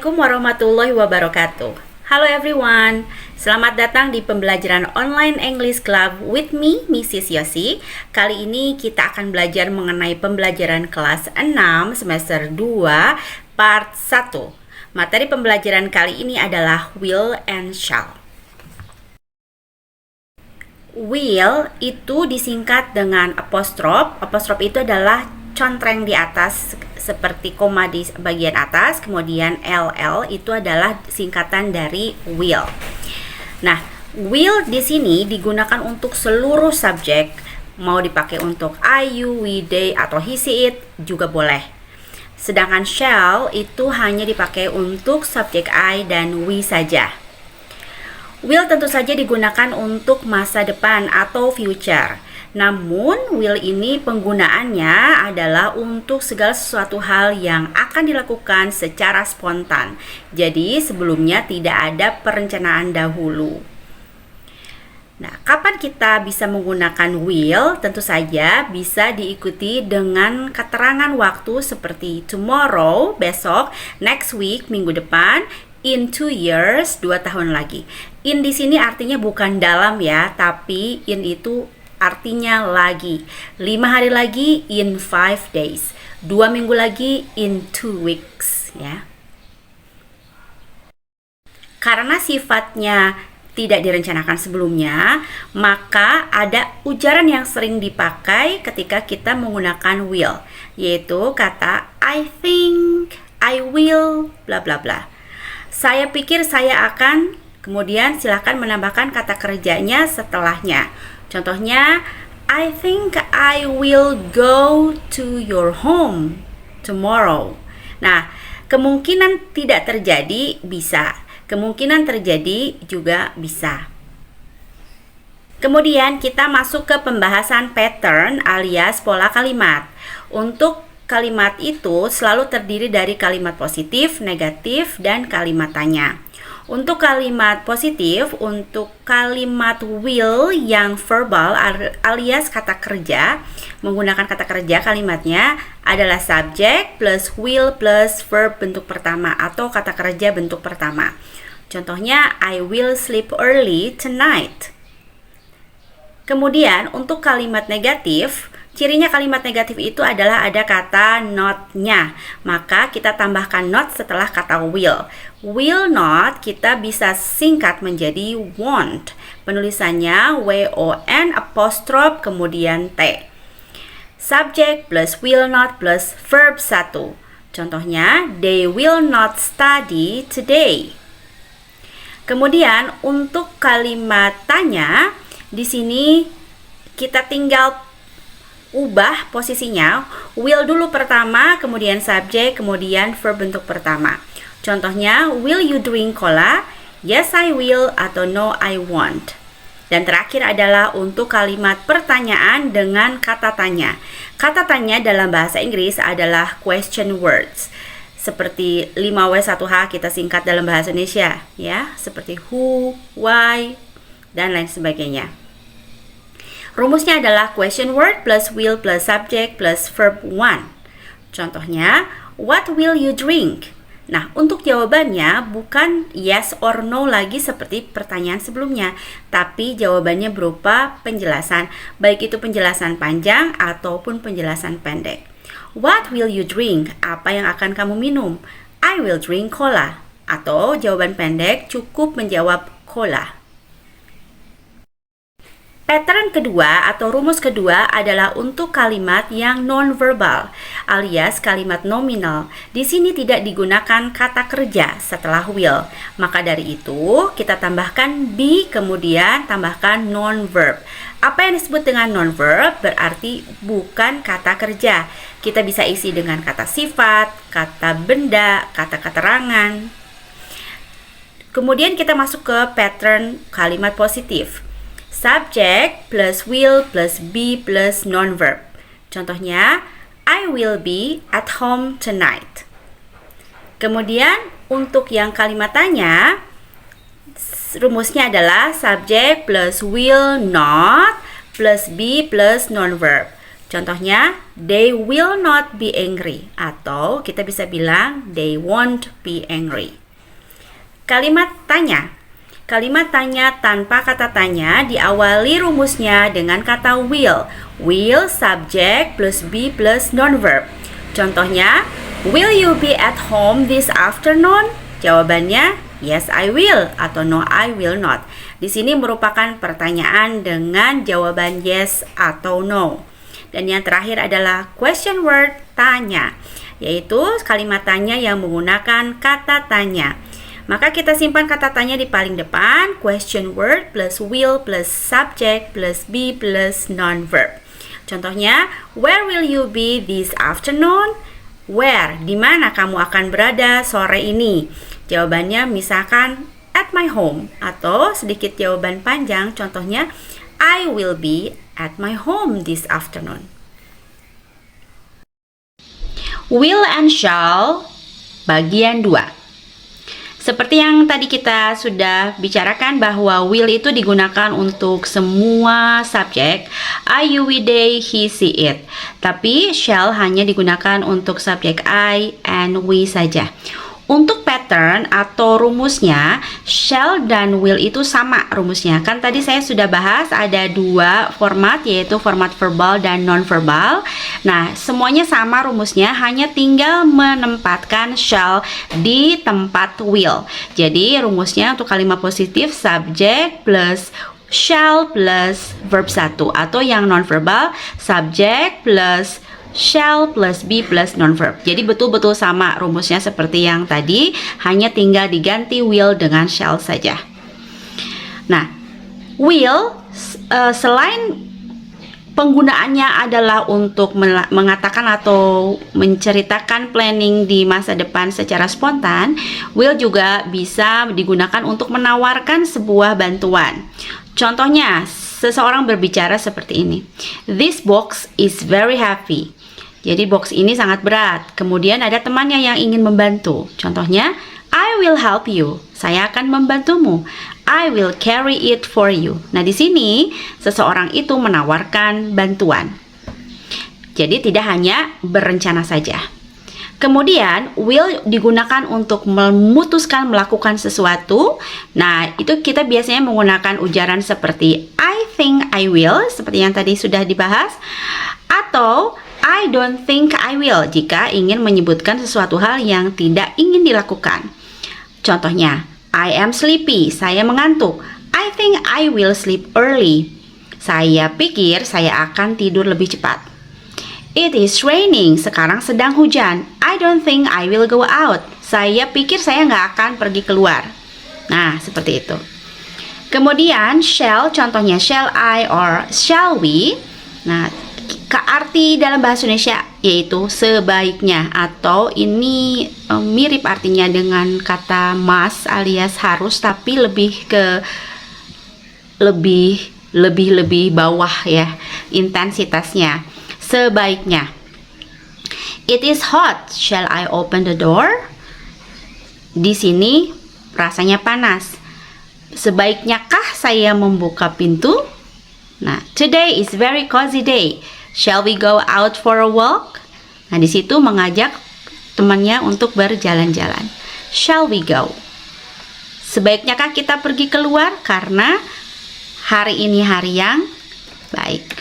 Assalamualaikum warahmatullahi wabarakatuh. Halo everyone, selamat datang di pembelajaran online English Club with me, Mrs. Yosi. Kali ini kita akan belajar mengenai pembelajaran kelas 6 semester 2 part 1. Materi pembelajaran kali ini adalah will and shall. Will itu disingkat dengan apostrof. Apostrof itu adalah contreng di atas seperti koma di bagian atas, kemudian LL itu adalah singkatan dari will. Nah, will di sini digunakan untuk seluruh subjek, mau dipakai untuk I, you, we, they atau he, she, it juga boleh. Sedangkan shall itu hanya dipakai untuk subjek I dan we saja. Will tentu saja digunakan untuk masa depan atau future. Namun, will ini penggunaannya adalah untuk segala sesuatu hal yang akan dilakukan secara spontan. Jadi, sebelumnya tidak ada perencanaan dahulu. Nah, kapan kita bisa menggunakan will? Tentu saja bisa diikuti dengan keterangan waktu seperti tomorrow, besok, next week, minggu depan, in 2 years, 2 tahun lagi. In di sini artinya bukan dalam ya, tapi in itu artinya lagi. 5 hari lagi in 5 days. 2 minggu lagi in 2 weeks ya. Karena sifatnya tidak direncanakan sebelumnya, maka ada ujaran yang sering dipakai ketika kita menggunakan will, yaitu kata I think, I will, bla bla bla. Saya pikir saya akan, kemudian silakan menambahkan kata kerjanya setelahnya. Contohnya, I think I will go to your home tomorrow. Nah, kemungkinan tidak terjadi bisa, kemungkinan terjadi juga bisa. Kemudian kita masuk ke pembahasan pattern alias pola kalimat. Untuk kalimat itu selalu terdiri dari kalimat positif, negatif, dan kalimat tanya. Untuk kalimat positif, untuk kalimat will yang verbal alias kata kerja, menggunakan kata kerja kalimatnya adalah subject plus will plus verb bentuk pertama atau kata kerja bentuk pertama. Contohnya, I will sleep early tonight. Kemudian untuk kalimat negatif, cirinya kalimat negatif itu adalah ada kata not-nya. Maka kita tambahkan not setelah kata will. Will not kita bisa singkat menjadi won't. Penulisannya W-O-N apostrophe kemudian T. Subject plus will not plus verb 1. Contohnya, they will not study today. Kemudian untuk kalimat tanya, di sini kita tinggal ubah posisinya, will dulu pertama, kemudian subjek, kemudian verb bentuk pertama. Contohnya, will you drink cola? Yes, I will, atau no, I won't. Dan terakhir adalah untuk kalimat pertanyaan dengan kata tanya. Kata tanya dalam bahasa Inggris adalah question words. Seperti 5W1H kita singkat dalam bahasa Indonesia, ya, seperti who, why, dan lain sebagainya. Rumusnya adalah question word plus will plus subject plus verb 1. Contohnya, what will you drink? Nah, untuk jawabannya bukan yes or no lagi seperti pertanyaan sebelumnya, tapi jawabannya berupa penjelasan, baik itu penjelasan panjang ataupun penjelasan pendek. What will you drink? Apa yang akan kamu minum? I will drink cola. Atau jawaban pendek cukup menjawab cola. Pattern kedua atau rumus kedua adalah untuk kalimat yang non-verbal alias kalimat nominal. Di sini tidak digunakan kata kerja setelah will. Maka dari itu kita tambahkan be kemudian tambahkan non-verb. Apa yang disebut dengan non-verb berarti bukan kata kerja. Kita bisa isi dengan kata sifat, kata benda, kata keterangan. Kemudian kita masuk ke pattern kalimat positif. Subject plus will plus be plus non-verb. Contohnya, I will be at home tonight. Kemudian untuk yang kalimat tanya, rumusnya adalah subject plus will not plus be plus non-verb. Contohnya, they will not be angry. Atau kita bisa bilang, they won't be angry. Kalimat tanya. Kalimat tanya tanpa kata tanya diawali rumusnya dengan kata will. Will, subject, plus be plus non-verb. Contohnya, will you be at home this afternoon? Jawabannya, yes I will atau no I will not. Di sini merupakan pertanyaan dengan jawaban yes atau no. Dan yang terakhir adalah question word tanya, yaitu kalimat tanya yang menggunakan kata tanya. Maka kita simpan kata tanya di paling depan, question word plus will plus subject plus be plus non-verb. Contohnya, where will you be this afternoon? Where, di mana kamu akan berada sore ini? Jawabannya misalkan at my home, atau sedikit jawaban panjang, contohnya I will be at my home this afternoon. Will and shall bagian 2. Seperti yang tadi kita sudah bicarakan bahwa will itu digunakan untuk semua subjek, I, you, we, they, he, she, it. Tapi shall hanya digunakan untuk subjek I and we saja. Untuk pattern atau rumusnya, shall dan will itu sama rumusnya. Kan tadi saya sudah bahas ada 2 format, yaitu format verbal dan non-verbal. Nah, semuanya sama rumusnya, hanya tinggal menempatkan shall di tempat will. Jadi, rumusnya untuk kalimat positif, subject plus shall plus verb 1. Atau yang non-verbal, subject plus shall plus be plus non-verb. Jadi betul-betul sama rumusnya seperti yang tadi, hanya tinggal diganti will dengan shall saja. Nah, will selain penggunaannya adalah untuk mengatakan atau menceritakan planning di masa depan secara spontan, will juga bisa digunakan untuk menawarkan sebuah bantuan. Contohnya, seseorang berbicara seperti ini. This box is very heavy. Jadi box ini sangat berat. Kemudian ada temannya yang ingin membantu. Contohnya, I will help you. Saya akan membantumu. I will carry it for you. Nah, di sini seseorang itu menawarkan bantuan. Jadi tidak hanya berencana saja. Kemudian, will digunakan untuk memutuskan melakukan sesuatu. Nah, itu kita biasanya menggunakan ujaran seperti I think I will, seperti yang tadi sudah dibahas. Atau I don't think I will, jika ingin menyebutkan sesuatu hal yang tidak ingin dilakukan. Contohnya, I am sleepy, saya mengantuk. I think I will sleep early. Saya pikir saya akan tidur lebih cepat. It is raining, sekarang sedang hujan. I don't think I will go out. Saya pikir saya nggak akan pergi keluar. Nah, seperti itu. Kemudian, shall, contohnya shall I or shall we. Nah, arti dalam bahasa Indonesia yaitu sebaiknya, atau ini mirip artinya dengan kata must alias harus, tapi lebih ke lebih bawah ya intensitasnya. Sebaiknya. It is hot. Shall I open the door? Di sini rasanya panas. Sebaiknyakah saya membuka pintu? Nah, today is very cozy day. Shall we go out for a walk? Nah, di situ mengajak temannya untuk berjalan-jalan. Shall we go? Sebaiknyakah kita pergi keluar karena hari ini hari yang baik?